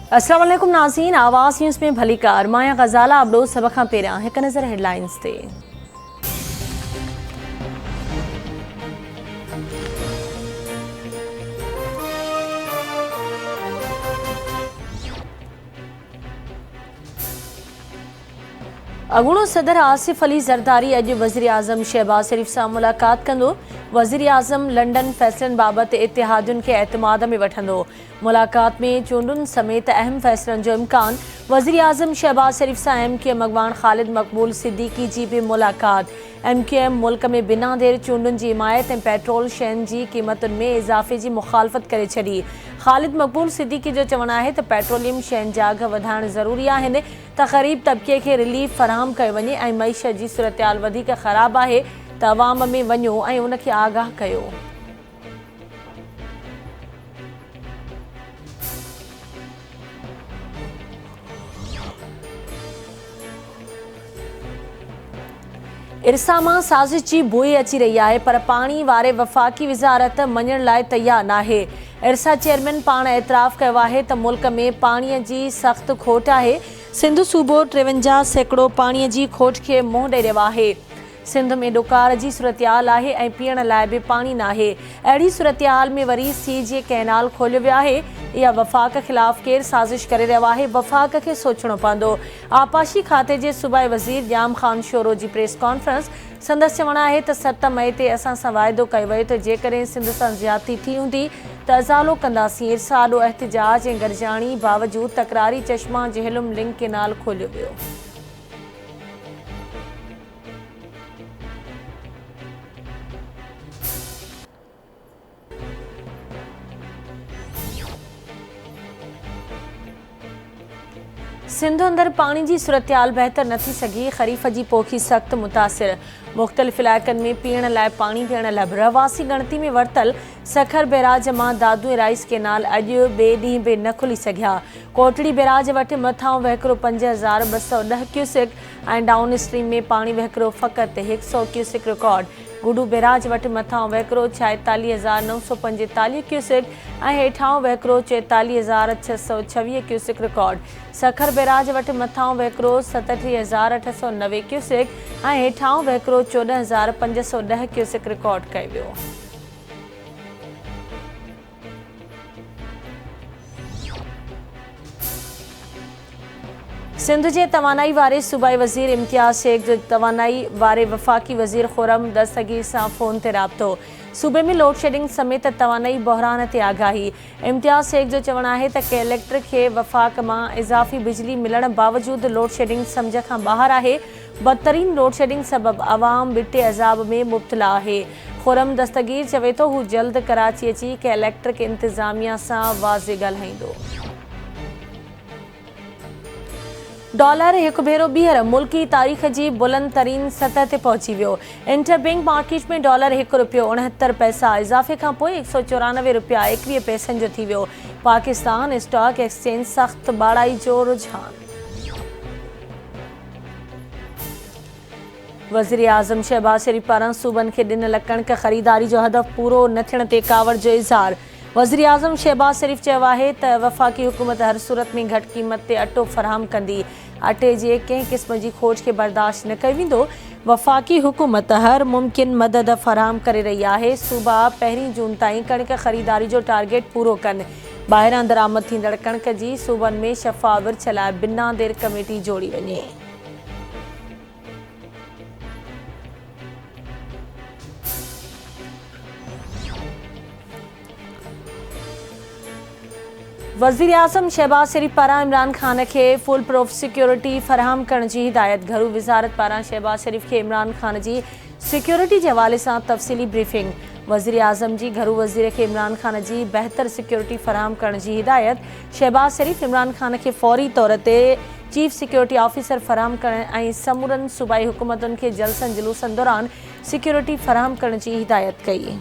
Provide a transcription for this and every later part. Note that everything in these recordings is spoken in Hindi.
अस्सलाम वालेकुम नाज़रीन, आवाज़ न्यूज़ में भली कार माया गज़ाला अबड़ो सब खां पहिरियां हिकु नज़र हेडलाइंस ते। अगूणो सदर आसिफ अली ज़रदारी अॼु वज़ीर आज़म शहबाज़ शरीफ़ सां मुलाक़ात कंदो। वज़ीर आज़म लंडन फ़ैसिलनि बाबति इतिहादियुनि खे एतमाद में वठंदो। मुलाक़ात में चूंडुनि समेत अहम फ़ैसिलनि जो इम्कान। वज़ीर आज़म शहबाज़ शरीफ़ सां MQM अॻवान ख़ालिद मक़बूल सिद्दीकी जी बि मुलाक़ात। MQM मुल्क में बिना देर चूंडुनि जी हिमायत ऐं पेट्रोल शयुनि जी क़ीमतुनि में इज़ाफ़े जी मुख़ालफ़त करे छॾी। ख़ालिद मक़बूल सिद्दीकी जो चवणु आहे त पेट्रोलियम शयुनि जा अघ वधाइण ज़रूरी आहिनि त ग़रीब तबिके खे रिलीफ फ़राहम कयो वञे ऐं मईशत जी सूरतहाल वधीक ख़राबु आहे त अवाम में वञो ऐं उनखे आगाह कयो। इरसा मां साज़िश जी बुई अची रही आहे पर पाणी वारे वफ़ाक़ी वज़ारत मञण लाइ तयारु नाहे। इरसा चेयरमैन पाण एतिराफ़ कयो आहे त मुल्क में पाणीअ जी सख़्त खोट आहे। सिंध सूबो 53% पाणीअ जी खोट खे मुंहुं ॾेई रहियो आहे। सिंध में ॾुकार जी सूरतहाल आहे ऐं पीअण लाइ बि पाणी नाहे। अहिड़ी सूरतहाल में वरी CJ कैनाल खोलियो वियो आहे। इहा वफ़ाक़ ख़िलाफ़ केरु साज़िश करे रहियो आहे, वफ़ाक़ खे सोचणो पवंदो। आपाशी खाते जे सूबाई वज़ीर ॼाम ख़ान शोरो जी प्रेस कॉन्फ्रेंस। संदसि चवणु आहे त 7 मई ते असां सां वाइदो कयो वियो त जेकॾहिं सिंध सां ज़्यादती थी हूंदी त अज़ालो कंदासीं। इरसा ॾो एहतिजाज ऐं गॾिजाणी बावजूदि तकरारी चश्मा जहलुम लिंक केनाल खोलियो वियो। सिंध अंदर पानी जी सूरतहाल बहितर न थी सघी। ख़रीफ़ जी पोखी सख़्त मुतासिर। मुख़्तलिफ़ इलाइक़नि में पीअण लाइ पाणी ॾियण लाइ रहवासी गणती में वरितल सखर बैराज मां दादू ऐं राइस कैनाल अॼु ॿिए ॾींहुं बि न खुली सघिया। कोटड़ी बैराज वटि मथां वहिकिरो 5210 क्यूसिक ऐं डाउन स्ट्रीम में पाणी वहिकिरो फ़क़ति 100 क्यूसिक रिकॉर्ड। गुडू बैराज वटि मथां वहिकिरो 44945 क्यूसिक ऐं हेठां वहिकिरो 44626 क्यूसिक रिकॉर्ड। सखर बैराज वटि मथां वहिकिरो 37890 क्यूसिक ऐं हेठां वहिकिरो 14510 क्यूसिक रिकॉर्ड कयो वियो। सिंध जे तवानाई वारे सूबाई वज़ीर इम्तियाज़ शेख जो तवानाई वारे वफ़ाक़ी वज़ीर खुरम दस्तगीर सां फ़ोन ते राब्तो। सूबे में लोड शेडिंग समेत तवानाई बहरान ते आगाही। इम्तियाज़ शेख जो चवणु आहे त कलेक्टर खे वफ़ाक़ मां इज़ाफ़ी बिजली मिलण बावजूदि लोड शेडिंग सम्झ खां ॿाहिरि आहे। बदतरीन लोड शेडिंग सबबि अवाम बिटे अज़ाब में मुब्तला आहे। खुरम दस्तगीर चवे थो हू जल्द कराची अची कलेक्टर खे इंतिज़ामिया सां वाज़े ॻाल्हाईंदो। डॉलर हिकु भेरो ॿीहर मुल्की तारीख़ जी बुलंद तरीन सतह ते पहुची वियो। इंटरबैंक मार्केट में डॉलर 1 रुपयो 69 पैसा इज़ाफ़े खां पोइ 194 रुपया 21 पैसनि जो थी वियो। पाकिस्तान स्टॉक एक्सचेंज सख़्त ॿाड़ाई जो रुझान। वज़ीर आज़म शहबाज़ शरीफ़ पारां सूबनि खे ॾिनल कणिक ख़रीदारी जो हदफ़ पूरो न थियण ते कावड़ जो इज़हार। वज़ीर आज़म शहबाज़ शरीफ़ चयो आहे त वफ़ाक़ी हुकूमत हर सूरत में घटि क़ीमत ते अटो फ़राहम कंदी। अटे जे कंहिं क़िस्म जी खोज खे बर्दाश्त न कयो वेंदो। वफ़ाक़ी हुकूमत हर मुमकिन मदद फ़राहम करे रही आहे। सूबा 1 जून ताईं कणिक ख़रीदारी जो टारगेट पूरो कनि। ॿाहिरां दरामद थींदड़ कणिक जी सूबनि में शफ़ा विर्छ लाइ बिना देर कमेटी जोड़ी वञे। वज़ीर आज़म शहबाज़ शरीफ़ पारां इमरान ख़ान खे फुल प्रूफ सिक्योरिटी फ़राहम करण जी हिदायत। घरू वज़ारत पारां शहबाज़ शरीफ़ खे इमरान ख़ान जी सिक्योरिटी जे हवाले सां तफ़सीली ब्रीफिंग। वज़ीर आज़म जी घरू वज़ीर खे इमरान ख़ान जी बहितर सिक्योरिटी फ़राहम करण जी हिदायत। शहबाज़ शरीफ़ इमरान ख़ान खे फ़ौरी तौर ते चीफ सिक्योरिटी ऑफिसर फ़राहम करण ऐं समूरनि सूबाई हुकूमतुनि खे जलसनि जुलूसनि दौरान सिक्योरिटी फ़राहम करण जी हिदायत कई।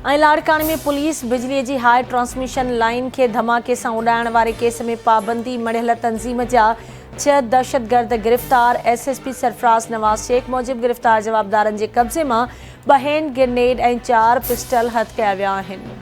ऐं लाड़काने में पुलिस बिजली जी हाई ट्रांसमिशन लाइन के धमाके सां उॾाइण वारे केस में पाबंदी मढ़ियल तंज़ीम जा 6 दहशतगर्द गिरफ़्तार। SSP सरफराज़ नवाज़ शेख मूजिब गिरफ़्तार जवाबदारनि जे कब्ज़े मां 2 हैंड ग्रेनेड ऐं 4 पिस्टल हथ कया विया आहिनि।